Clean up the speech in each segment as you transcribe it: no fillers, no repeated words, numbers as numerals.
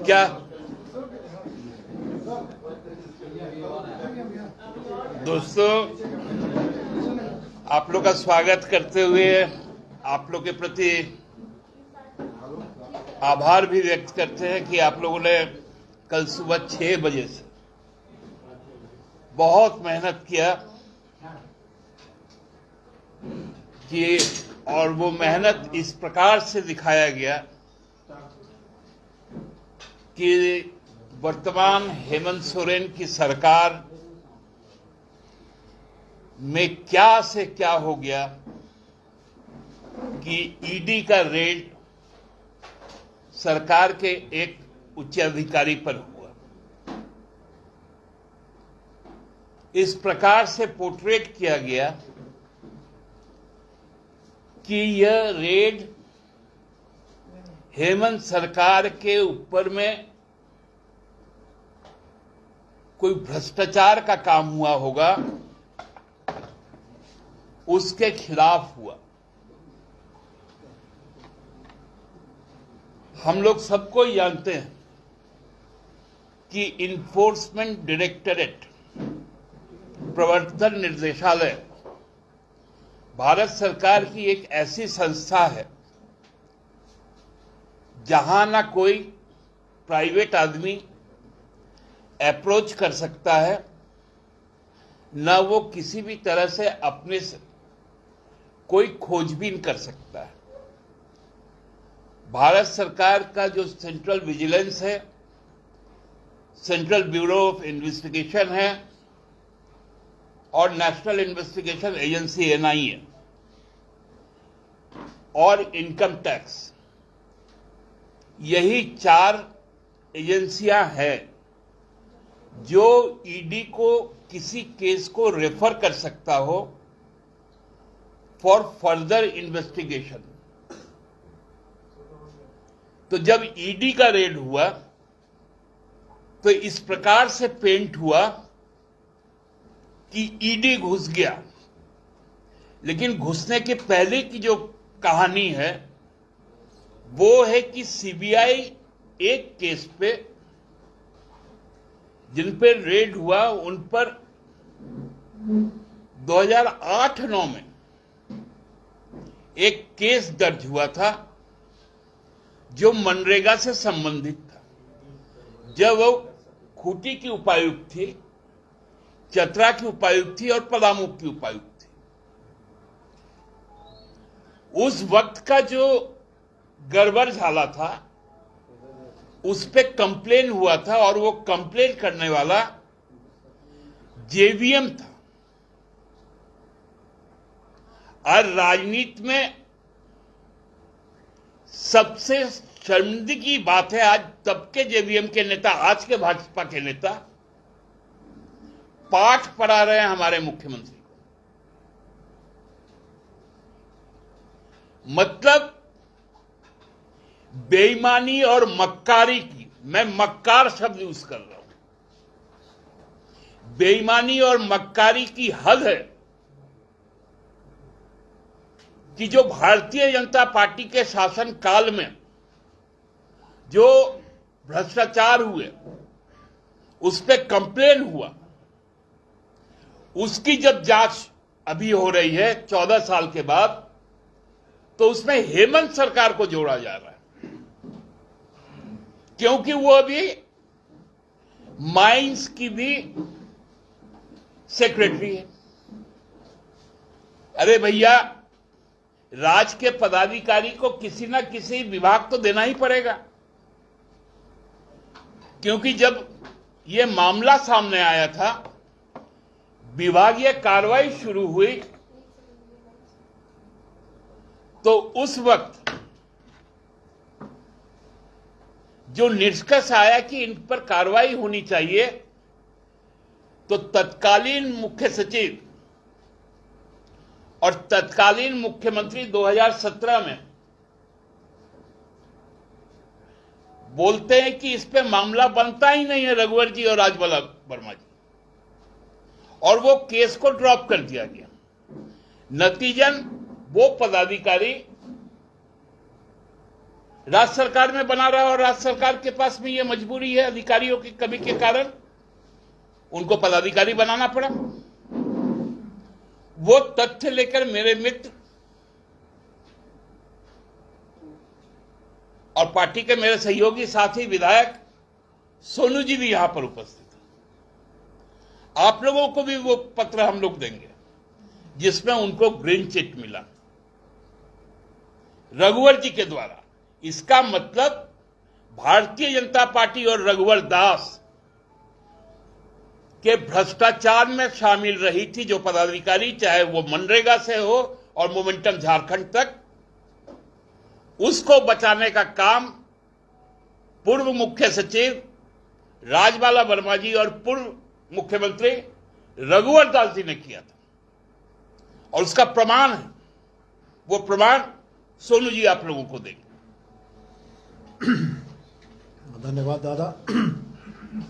क्या दोस्तों, आप लोग का स्वागत करते हुए आप लोग के प्रति आभार भी व्यक्त करते हैं कि आप लोगों ने कल सुबह 6 बजे से बहुत मेहनत किया कि, और वो मेहनत इस प्रकार से दिखाया गया कि वर्तमान हेमंत सोरेन की सरकार में क्या से क्या हो गया कि ईडी का रेड सरकार के एक उच्च अधिकारी पर हुआ। इस प्रकार से पोर्ट्रेट किया गया कि यह रेड हेमंत सरकार के ऊपर में कोई भ्रष्टाचार का काम हुआ होगा, उसके खिलाफ हुआ। हम लोग सबको जानते हैं कि इन्फोर्समेंट डायरेक्टरेट, प्रवर्तन निर्देशालय भारत सरकार की एक ऐसी संस्था है जहां ना कोई प्राइवेट आदमी अप्रोच कर सकता है, ना वो किसी भी तरह से अपने से कोई खोजबीन कर सकता है। भारत सरकार का जो सेंट्रल विजिलेंस है, सेंट्रल ब्यूरो ऑफ इन्वेस्टिगेशन है और नेशनल इन्वेस्टिगेशन एजेंसी एनआईए और इनकम टैक्स, यही 4 एजेंसियां हैं जो ईडी को किसी केस को रेफर कर सकता हो फॉर फर्दर इन्वेस्टिगेशन। तो जब ईडी का रेड हुआ तो इस प्रकार से पेंट हुआ कि ईडी घुस गया, लेकिन घुसने के पहले की जो कहानी है वो है कि सीबीआई एक केस पे, जिन पे रेड हुआ, उन पर 2008-9 में एक केस दर्ज हुआ था जो मनरेगा से संबंधित था। जब वो खूंटी की उपायुक्त थी, चतरा की उपायुक्त थी और पलामू की उपायुक्त थी। उस वक्त का जो गड़बड़ झाला था उस पे कंप्लेन हुआ था और वो कंप्लेन करने वाला जेवीएम था। और राजनीति में सबसे शर्मिंदगी की बात है, आज तब के जेवीएम के नेता, आज के भाजपा के नेता पाठ पढ़ा रहे हैं हमारे मुख्यमंत्री को। मतलब बेईमानी और मक्कारी की, मैं मक्कार शब्द यूज कर रहा हूं, बेईमानी और मक्कारी की हद है कि जो भारतीय जनता पार्टी के शासन काल में जो भ्रष्टाचार हुए, उस पे कंप्लेन हुआ, उसकी जब जांच अभी हो रही है 14 साल के बाद, तो उसमें हेमंत सरकार को जोड़ा जा रहा है, क्योंकि वो अभी माइंस की भी सेक्रेटरी है। अरे भैया, राज के पदाधिकारी को किसी ना किसी विभाग तो देना ही पड़ेगा, क्योंकि जब ये मामला सामने आया था, विभागीय कार्रवाई शुरू हुई, तो उस वक्त जो निष्कर्ष आया कि इन पर कार्रवाई होनी चाहिए, तो तत्कालीन मुख्य सचिव और तत्कालीन मुख्यमंत्री 2017 में बोलते हैं कि इस पे मामला बनता ही नहीं है, रघुवर जी और राजबल्लभ वर्मा जी, और वो केस को ड्रॉप कर दिया गया। नतीजन वो पदाधिकारी राज्य सरकार में बना रहा और राज्य सरकार के पास में ये मजबूरी है, अधिकारियों की कमी के कारण उनको पदाधिकारी बनाना पड़ा। वो तथ्य लेकर मेरे मित्र और पार्टी के मेरे सहयोगी साथी विधायक सोनू जी भी यहां पर उपस्थित हैं। आप लोगों को भी वो पत्र हम लोग देंगे जिसमें उनको ग्रीन चिट मिला रघुवर जी के द्वारा। इसका मतलब भारतीय जनता पार्टी और रघुवर दास के भ्रष्टाचार में शामिल रही थी जो पदाधिकारी, चाहे वो मनरेगा से हो और मोमेंटम झारखंड तक, उसको बचाने का काम पूर्व मुख्य सचिव राजबाला वर्मा जी और पूर्व मुख्यमंत्री रघुवर दास जी ने किया था। और उसका प्रमाण है, वो प्रमाण सोनू जी आप लोगों को देंगे। धन्यवाद दादा।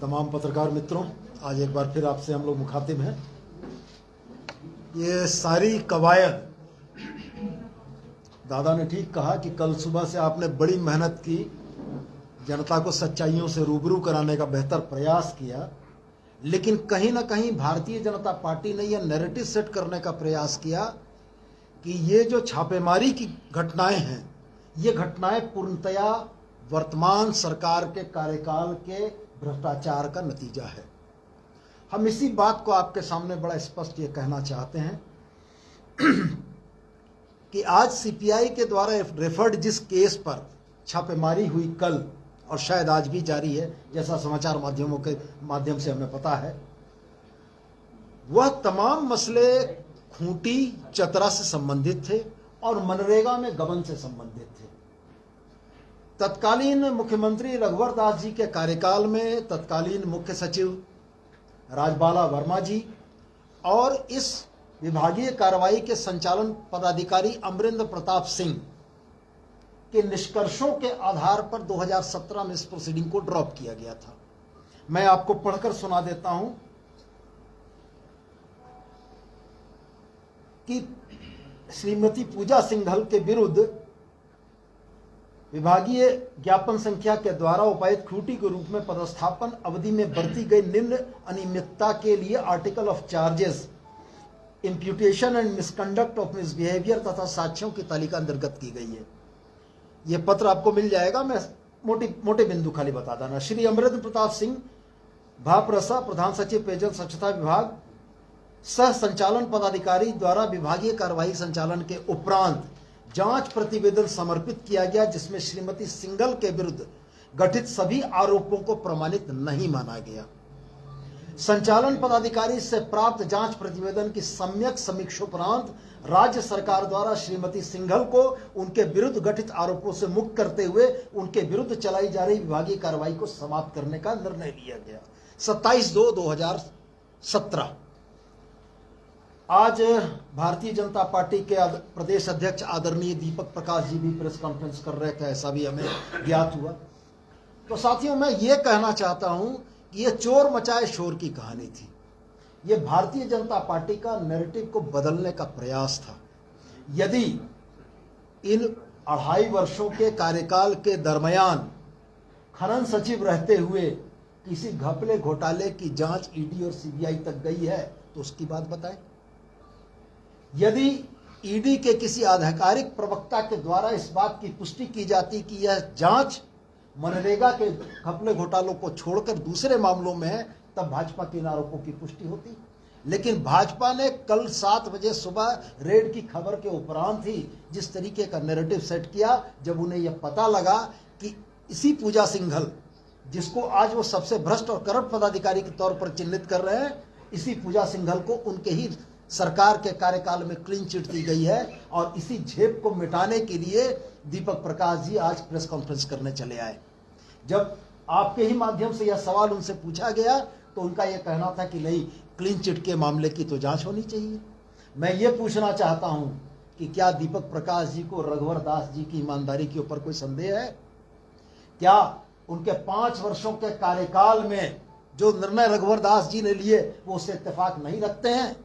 तमाम पत्रकार मित्रों, आज एक बार फिर आपसे हम लोग मुखातिब हैं। ये सारी कवायद, दादा ने ठीक कहा कि कल सुबह से आपने बड़ी मेहनत की, जनता को सच्चाइयों से रूबरू कराने का बेहतर प्रयास किया, लेकिन कहीं ना कहीं भारतीय जनता पार्टी ने यह नैरेटिव सेट करने का प्रयास किया कि ये जो छापेमारी की घटनाएं हैं, ये घटनाएं पूर्णतया वर्तमान सरकार के कार्यकाल के भ्रष्टाचार का नतीजा है। हम इसी बात को आपके सामने बड़ा स्पष्ट ये कहना चाहते हैं कि आज सीपीआई के द्वारा रेफर्ड जिस केस पर छापेमारी हुई कल, और शायद आज भी जारी है, जैसा समाचार माध्यमों के माध्यम से हमें पता है, वह तमाम मसले खूंटी चतरा से संबंधित थे और मनरेगा में गबन से संबंधित थे। तत्कालीन मुख्यमंत्री रघुवर दास जी के कार्यकाल में तत्कालीन मुख्य सचिव राजबाला वर्मा जी और इस विभागीय कार्रवाई के संचालन पदाधिकारी अमरेंद्र प्रताप सिंह के निष्कर्षों के आधार पर 2017 में इस प्रोसीडिंग को ड्रॉप किया गया था। मैं आपको पढ़कर सुना देता हूं कि श्रीमती पूजा सिंघल के विरुद्ध विभागीय ज्ञापन संख्या के द्वारा उपायुक्त खूंटी के रूप में पदस्थापन अवधि में बरती गई निम्न अनियमितता के लिए article of charges, imputation and misconduct of misbehaviour तथा साक्ष्यों की तालिका अंतर्गत की गई है। यह पत्र आपको मिल जाएगा, मैं मोटे बिंदु खाली बता देना। श्री अमरेंद्र प्रताप सिंह भाप्रसा, प्रधान सचिव पेयजल स्वच्छता विभाग, सह संचालन पदाधिकारी द्वारा विभागीय कार्रवाई संचालन के उपरांत जांच प्रतिवेदन समर्पित किया गया, जिसमें श्रीमती सिंघल के विरुद्ध गठित सभी आरोपों को प्रमाणित नहीं माना गया। संचालन पदाधिकारी से प्राप्त जांच प्रतिवेदन की सम्यक समीक्षोपरांत राज्य सरकार द्वारा श्रीमती सिंघल को उनके विरुद्ध गठित आरोपों से मुक्त करते हुए उनके विरुद्ध चलाई जा रही विभागीय कार्रवाई को समाप्त करने का निर्णय लिया गया। 27/2/2017। आज भारतीय जनता पार्टी के प्रदेश अध्यक्ष आदरणीय दीपक प्रकाश जी भी प्रेस कॉन्फ्रेंस कर रहे थे, ऐसा भी हमें ज्ञात हुआ। तो साथियों, मैं ये कहना चाहता हूं कि ये चोर मचाए शोर की कहानी थी। ये भारतीय जनता पार्टी का नैरेटिव को बदलने का प्रयास था। यदि इन 2.5 वर्षों के कार्यकाल के दरमियान खनन सचिव रहते हुए किसी घपले घोटाले की जांच ईडी और सीबीआई तक गई है तो उसकी बात बताएं। यदि ईडी के किसी आधिकारिक प्रवक्ता के द्वारा इस बात की पुष्टि की जाती कि यह जांच मनरेगा के घपले घोटालों को छोड़कर दूसरे मामलों में है, तब भाजपा के इन आरोपों की पुष्टि होती। लेकिन भाजपा ने कल 7 बजे सुबह रेड की खबर के उपरांत ही जिस तरीके का नैरेटिव सेट किया, जब उन्हें यह पता लगा कि इसी पूजा सिंघल, जिसको आज वो सबसे भ्रष्ट और करप्ट पदाधिकारी के तौर पर चिन्हित कर रहे हैं, इसी पूजा सिंघल को उनके ही सरकार के कार्यकाल में क्लीन चिट दी गई है। और इसी झेप को मिटाने के लिए दीपक प्रकाश जी आज प्रेस कॉन्फ्रेंस करने चले आए। जब आपके ही माध्यम से यह सवाल उनसे पूछा गया तो उनका यह कहना था कि नहीं, क्लीन चिट के मामले की तो जांच होनी चाहिए। मैं ये पूछना चाहता हूं कि क्या दीपक प्रकाश जी को रघुवर दास जी की ईमानदारी के ऊपर कोई संदेह है? क्या उनके 5 वर्षों के कार्यकाल में जो निर्णय रघुवर दास जी ने लिए वो उससे इत्तेफाक नहीं रखते हैं?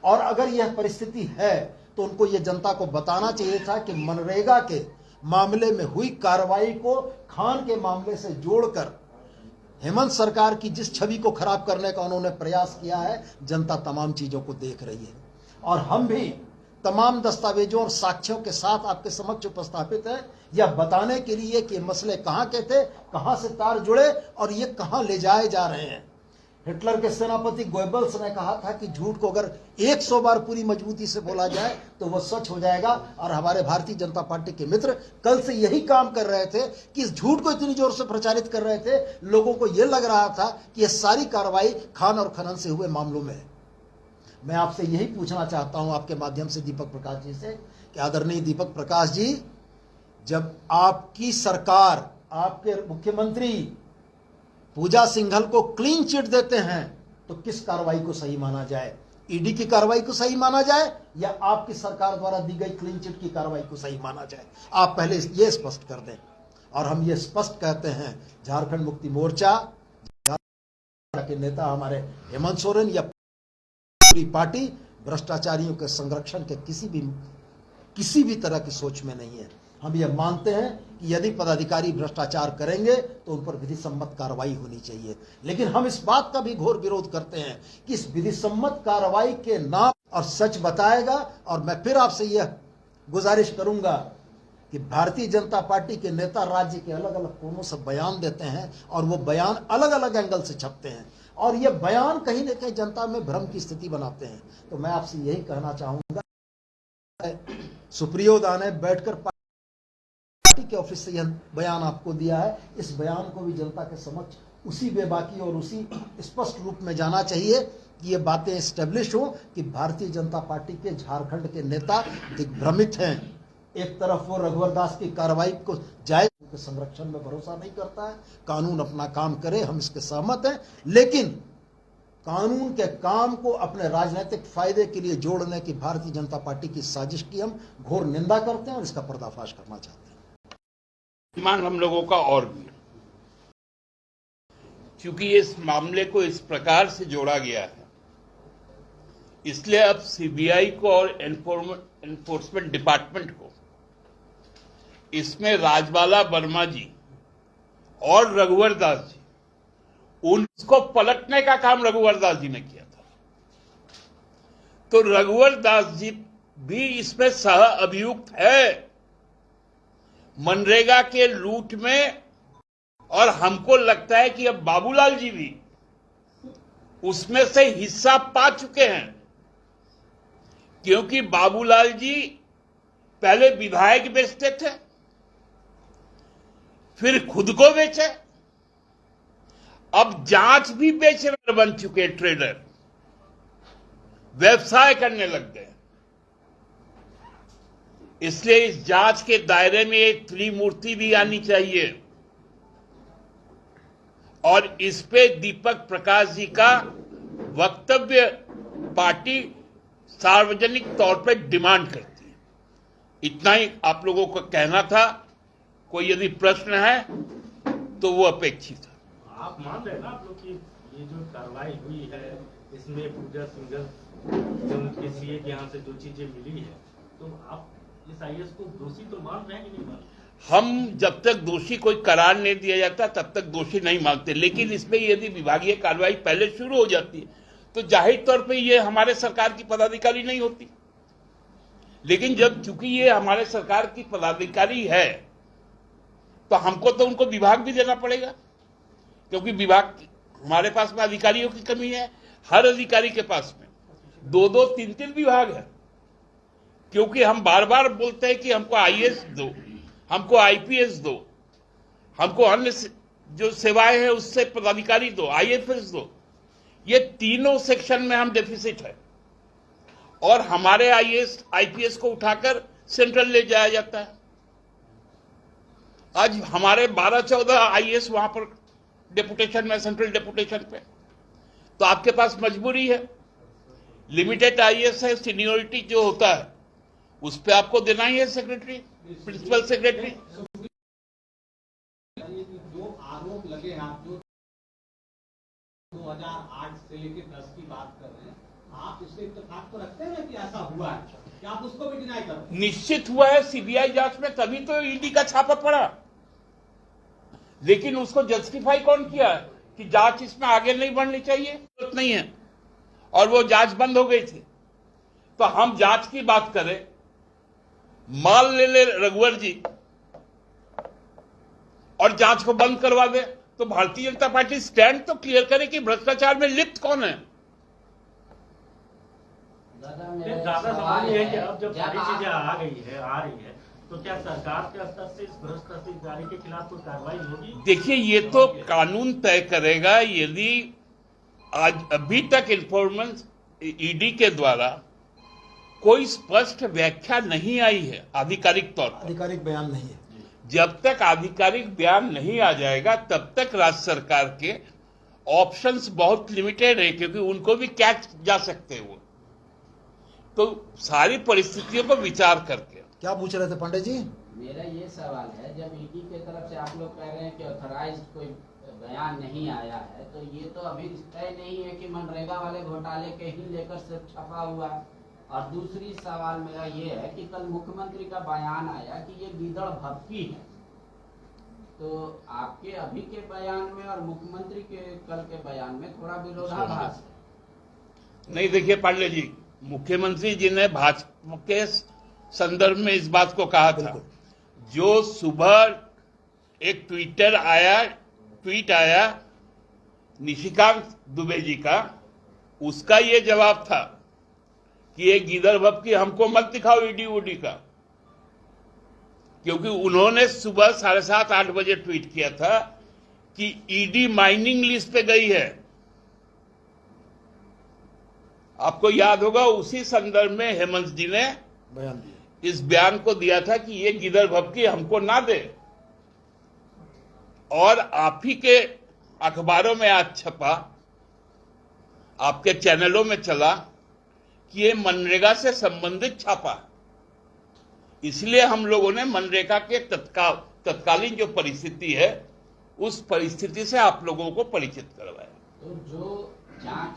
और अगर यह परिस्थिति है तो उनको यह जनता को बताना चाहिए था कि मनरेगा के मामले में हुई कार्रवाई को खान के मामले से जोड़कर हेमंत सरकार की जिस छवि को खराब करने का उन्होंने प्रयास किया है, जनता तमाम चीजों को देख रही है और हम भी तमाम दस्तावेजों और साक्ष्यों के साथ आपके समक्ष उपस्थापित है यह बताने के लिए कि मसले कहां के थे, कहां से तार जुड़े और ये कहां ले जाए जा रहे हैं। हिटलर के सेनापति गोएबल्स ने कहा था कि झूठ को अगर 100 बार पूरी मजबूती से बोला जाए तो वह सच हो जाएगा और हमारे भारतीय जनता पार्टी के मित्र कल से यही काम कर रहे थे कि इस झूठ को इतनी जोर से प्रचारित कर रहे थे, लोगों को यह लग रहा था कि यह सारी कार्रवाई खान और खनन से हुए मामलों में है। मैं आपसे यही पूछना चाहता हूं आपके माध्यम से दीपक प्रकाश जी से कि आदरणीय दीपक प्रकाश जी, जब आपकी सरकार, आपके मुख्यमंत्री पूजा सिंघल को क्लीन चिट देते हैं तो किस कार्रवाई को सही माना जाए? ईडी की कार्रवाई को सही माना जाए या आपकी सरकार द्वारा दी गई क्लीन चिट की कार्रवाई को सही माना जाए? आप पहले ये स्पष्ट कर दें। और हम ये स्पष्ट कहते हैं, झारखंड मुक्ति मोर्चा के नेता हमारे हेमंत सोरेन या पूरी पार्टी भ्रष्टाचारियों के संरक्षण के किसी भी तरह की सोच में नहीं है। हम यह मानते हैं कि यदि पदाधिकारी भ्रष्टाचार करेंगे तो उन पर विधि सम्मत कार्रवाई होनी चाहिए, लेकिन हम इस बात का भी घोर विरोध करते हैं कि इस विधि सम्मत कार्रवाई के नाम और सच बताएगा। और मैं फिर आपसे यह गुजारिश करूंगा कि भारतीय जनता पार्टी के नेता राज्य के अलग अलग कोनों से बयान देते हैं और वो बयान अलग अलग एंगल से छपते हैं और ये बयान कहीं न कहीं जनता में भ्रम की स्थिति बनाते हैं। तो मैं आपसे यही कहना चाहूंगा, सुप्रियोदा ने बैठकर पार्टी के ऑफिस से यह बयान आपको दिया है, इस बयान को भी जनता के समक्ष उसी बेबाकी और उसी स्पष्ट रूप में जाना चाहिए कि ये बातें एस्टेब्लिश हो कि भारतीय जनता पार्टी के झारखंड के नेता दिग्भ्रमित हैं। एक तरफ वो रघुवर दास की कार्रवाई को जायज के संरक्षण में भरोसा नहीं करता है, कानून अपना काम करे, हम इसके सहमत हैं, लेकिन कानून के काम को अपने राजनीतिक फायदे के लिए जोड़ने की भारतीय जनता पार्टी की साजिश की हम घोर निंदा करते हैं और इसका पर्दाफाश करना चाहते हैं। ईमान हम लोगों का और भी, क्योंकि इस मामले को इस प्रकार से जोड़ा गया है, इसलिए अब सीबीआई को और एनफोर्समेंट डिपार्टमेंट को इसमें राजबाला वर्मा जी और रघुवर दास जी, उनको पलटने का काम रघुवर दास जी ने किया था। तो रघुवर दास जी भी इसमें सह अभियुक्त है मनरेगा के लूट में, और हमको लगता है कि अब बाबूलाल जी भी उसमें से हिस्सा पा चुके हैं, क्योंकि बाबूलाल जी पहले विधायक बेचते थे, फिर खुद को बेचे, अब जांच भी बेचने बन चुके ट्रेडर, व्यवसाय करने लग गए। इसलिए इस जांच के दायरे में एक त्रिमूर्ति भी आनी चाहिए और इस पे दीपक प्रकाश जी का वक्तव्य पार्टी सार्वजनिक तौर पे डिमांड करती है। इतना ही आप लोगों को कहना था। कोई यदि प्रश्न है तो वो अपेक्षित है। आप मान रहे हैं ना आप लोग कि ये जो कार्रवाई हुई है इसमें पूजा सिंघल जो उनके सीए के यहाँ से जो चीजें मिली है, तो आप इस आईएएस को दोषी तो मान रहे हैं कि नहीं मान रहे? हम जब तक दोषी कोई करार नहीं दिया जाता तब तक दोषी नहीं मानते, लेकिन इसमें यदि विभागीय कार्रवाई पहले शुरू हो जाती है तो जाहिर तौर पे ये हमारे सरकार की पदाधिकारी नहीं होती। लेकिन जब चूंकि ये हमारे सरकार की पदाधिकारी है तो हमको तो उनको विभाग भी देना पड़ेगा, क्योंकि विभाग हमारे पास में अधिकारियों की कमी है। हर अधिकारी के पास में 2-2, 3-3 विभाग है, क्योंकि हम बार बार बोलते हैं कि हमको आईएएस दो, हमको आईपीएस दो, हमको अन्य जो सेवाएं हैं उससे पदाधिकारी दो, आईएफएस दो। ये तीनों सेक्शन में हम डेफिसिट है और हमारे आईएएस आईपीएस को उठाकर सेंट्रल ले जाया जाता है। आज हमारे 12-14 आईएएस वहां पर डेपुटेशन में, सेंट्रल डेपुटेशन पे, तो आपके पास मजबूरी है। लिमिटेड आईएएस है, सीनियोरिटी जो होता है उस पे आपको देना ही है सेक्रेटरी, प्रिंसिपल सेक्रेटरी। जो आरोप लगे हैं, आप जो 2008 से लेकर 10 की बात कर रहे हैं, आप इससे इत्तेफाक तो रखते हैं कि ऐसा हुआ है, कि आप उसको भी डिनाई कर रहे हैं? निश्चित हुआ है सीबीआई जांच में, तभी तो ईडी का छापा पड़ा। लेकिन उसको जस्टिफाई कौन किया कि जांच इसमें आगे नहीं बढ़नी चाहिए, जरूरत नहीं है, और वो जांच बंद हो गई थी। तो हम जांच की बात करें, मान ले रघुवर जी और जांच को बंद करवा दे, तो भारतीय जनता पार्टी स्टैंड तो क्लियर करे कि भ्रष्टाचार में लिप्त कौन है। ज्यादा सवाल ये है कि अब जब सारी चीजें आ रही है तो क्या सरकार के स्तर से इस भ्रष्ट अधिकारी के खिलाफ कोई कार्रवाई होगी? देखिए, ये तो कानून तय करेगा। यदि आज अभी तक इन्फॉर्मेंस ईडी के द्वारा कोई स्पष्ट व्याख्या नहीं आई है आधिकारिक तौर पर, आधिकारिक बयान नहीं है। जब तक आधिकारिक बयान नहीं आ जाएगा तब तक राज्य सरकार के ऑप्शंस बहुत लिमिटेड है, क्योंकि उनको भी कैच जा सकते हैं वो। तो सारी परिस्थितियों पर विचार करके। क्या पूछ रहे थे पंडित जी? मेरा ये सवाल है, जब ईडी के तरफ से आप लोग कह रहे हैं कि ऑथराइज्ड कोई बयान नहीं आया है, तो ये तो अभी तय नहीं है कि मनरेगा वाले घोटाले के ही लेकर सिर्फ छपा हुआ है। और दूसरी सवाल मेरा ये है कि कल मुख्यमंत्री का बयान आया कि ये गीदड़ भपकी है, तो आपके अभी के बयान में और मुख्यमंत्री के कल के बयान में थोड़ा विरोधाभास है। नहीं, देखिए पांडे जी, मुख्यमंत्री जी ने भाजपा के संदर्भ में इस बात को कहा था। जो सुबह एक ट्वीट आया निशिकांत दुबे जी का, उसका ये जवाब था कि ये गीदड़ भपकी हमको मत दिखाओ ईडी उडी का, क्योंकि उन्होंने सुबह 7:30-8 बजे ट्वीट किया था कि ईडी माइनिंग लिस्ट पे गई है। आपको याद होगा, उसी संदर्भ में हेमंत जी ने बयान दिया, इस बयान को दिया था कि ये गिदड़ भपकी हमको ना दे। और आप ही के अखबारों में आज छपा, आपके चैनलों में चला कि ये मनरेगा से संबंधित छापा। इसलिए हम लोगों ने मनरेगा के तत्कालीन जो परिस्थिति है, उस परिस्थिति से आप लोगों को परिचित करवाया। तो जो जांच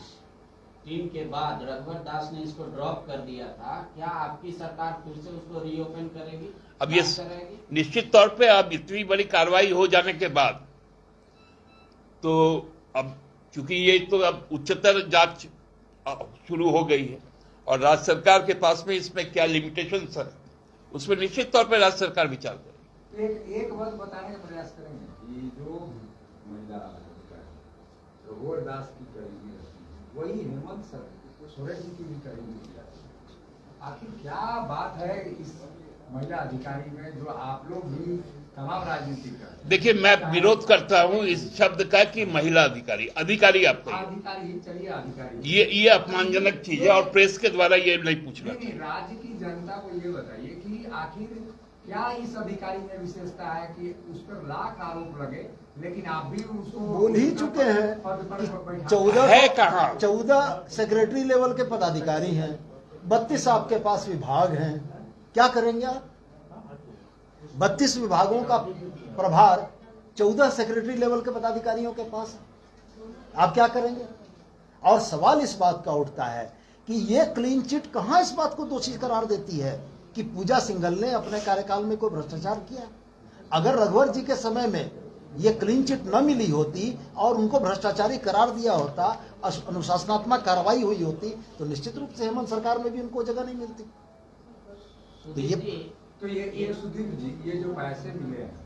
टीम के बाद रघुवर दास ने इसको ड्रॉप कर दिया था, क्या आपकी सरकार फिर से उसको रीओपन करेगी? अब ये निश्चित तौर पे अब इतनी बड़ी कार्रवाई हो जाने के बाद, तो अब चूंकि ये तो अब उच्चतर जांच शुरू हो गई है और राज्य सरकार के पास में इसमें क्या लिमिटेशंस है, उसमें निश्चित तौर पे राज्य सरकार विचार करेगी। एक बात बताने का प्रयास करेंगे कि जो महिला रघुवर दास की करेगी वही हेमंत सोरेन जी की भी करेगी। आखिर क्या बात है इस महिला अधिकारी में जो आप लोग भी तमाम राजनीति कर? देखिए, मैं विरोध करता हूं इस शब्द का कि महिला अधिकारी आपको अधिकारी, चलिए अधिकारी, ये अपमानजनक चीज है और प्रेस के द्वारा ये नहीं पूछना। नहीं, राज्य की जनता को ये बताइए कि आखिर क्या इस अधिकारी में विशेषता है कि उस पर लाख आरोप लगे, लेकिन आप भी उसको बोल ही चुके हैं कि 14 सेक्रेटरी लेवल के पदाधिकारी हैं, 32 आपके पास विभाग हैं। क्या करेंगे आप? 32 विभागों का प्रभार 14 सेक्रेटरी लेवल के पदाधिकारियों के पास है। आप क्या करेंगे? और सवाल इस बात का उठता है कि ये क्लीन चिट कहां इस बात को दोषी करार देती है कि पूजा सिंघल ने अपने कार्यकाल में कोई भ्रष्टाचार किया। अगर रघुवर जी के समय में ये क्लीन चिट न मिली होती और उनको भ्रष्टाचारी करार दिया होता, अनुशासनात्मक कार्रवाई हुई होती, तो निश्चित रूप से हेमंत सरकार में भी उनको जगह नहीं मिलती। तो ये सुदीप जी, ये जो पैसे मिले हैं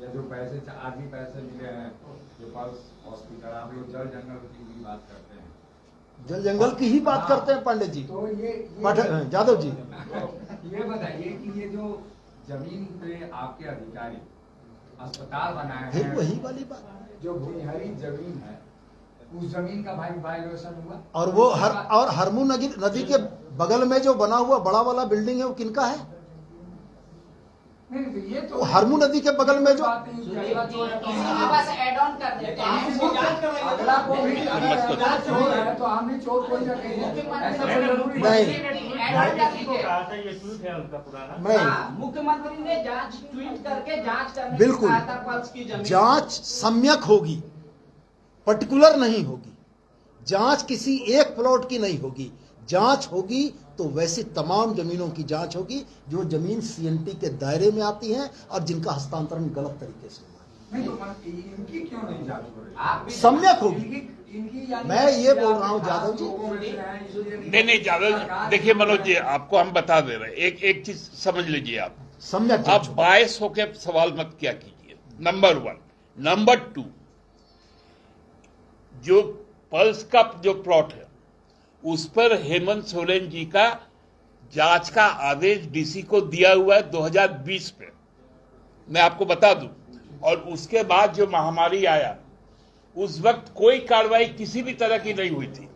या जो पैसे आदमी पैसे मिले हैं जो पल्स हॉस्पिटल, आप लोग जल जंगल की भी बात करते हैं, जल जंगल की ही बात करते हैं पंडित जी। तो ये यादव जी ये बताइए कि ये जो जमीन पे आपके अधिकारी अस्पताल बनाए हैं, वही वाली बात, जो भूमिहरी जमीन है, उस जमीन का भाई वायलेशन हुआ। और वो हरमू नदी के बगल में जो बना हुआ बड़ा वाला बिल्डिंग है वो किनका है? नहीं, ये तो हरमू नदी के बगल में जो बस ऐड ऑन कर देते हैं, अगला को भी अगर चोर है तो हम भी चोर कोई मुख्यमंत्री ने जांच ट्वीट करके जांच करने बिल्कुल पल्स की जमीन जांच सम्यक होगी, पर्टिकुलर नहीं होगी। जांच किसी एक प्लॉट की नहीं होगी, जांच होगी तो वैसी तमाम जमीनों की जांच होगी जो जमीन सीएनटी के दायरे में आती हैं और जिनका हस्तांतरण गलत तरीके से हुआ है। नहीं तो इनकी क्यों नहीं जांच हो रही? आप भी सम्यक होगी। इनकी यानी मैं ये बोल रहा हूं जादव जी, नहीं जादव जी, देखिए मनोज जी, आपको हम बता दे रहे हैं, एक चीज समझ लीजिए आप सम्यक आप जांच होगी। बायस होकर सवाल मत किया कीजिए, नंबर 1। नंबर 2, जो पल्स का जो प्लॉट है उस पर हेमंत सोरेन जी का जांच का आदेश डीसी को दिया हुआ है 2020 में, मैं आपको बता दूं। और उसके बाद जो महामारी आया उस वक्त कोई कार्रवाई किसी भी तरह की नहीं हुई थी,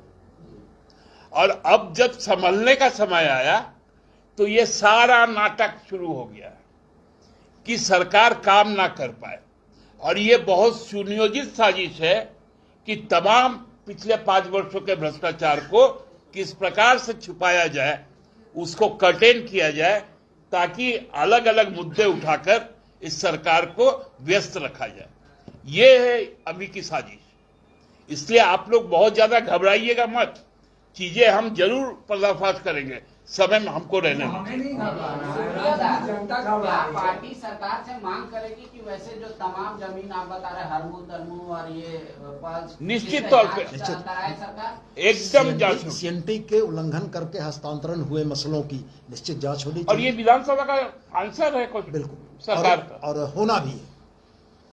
और अब जब संभलने का समय आया तो ये सारा नाटक शुरू हो गया कि सरकार काम ना कर पाए। और ये बहुत सुनियोजित साजिश है कि तमाम पिछले 5 वर्षों के भ्रष्टाचार को किस प्रकार से छुपाया जाए, उसको कर्टेन किया जाए, ताकि अलग अलग मुद्दे उठाकर इस सरकार को व्यस्त रखा जाए। ये है अभी की साजिश। इसलिए आप लोग बहुत ज्यादा घबराइएगा मत, चीजें हम जरूर पर्दाफाश करेंगे, समय में हमको रहने हमें दीजिए। नहीं घबराना है, राज्य की जनता घबरा क्या रही है। पार्टी सरकार से मांग करेगी कि वैसे जो तमाम जमीन आप बता रहे हरमू तरमू और ये पल्स, निश्चित तौर पे कराए सरकार? एकदम जांच होगी। सीएनटी के उल्लंघन करके हस्तांतरण हुए मसलों की निश्चित जांच होनी और ये चाहिए। विधानसभा का आंसर है कुछ बिल्कुल, सरकार और, का। और होना भी है।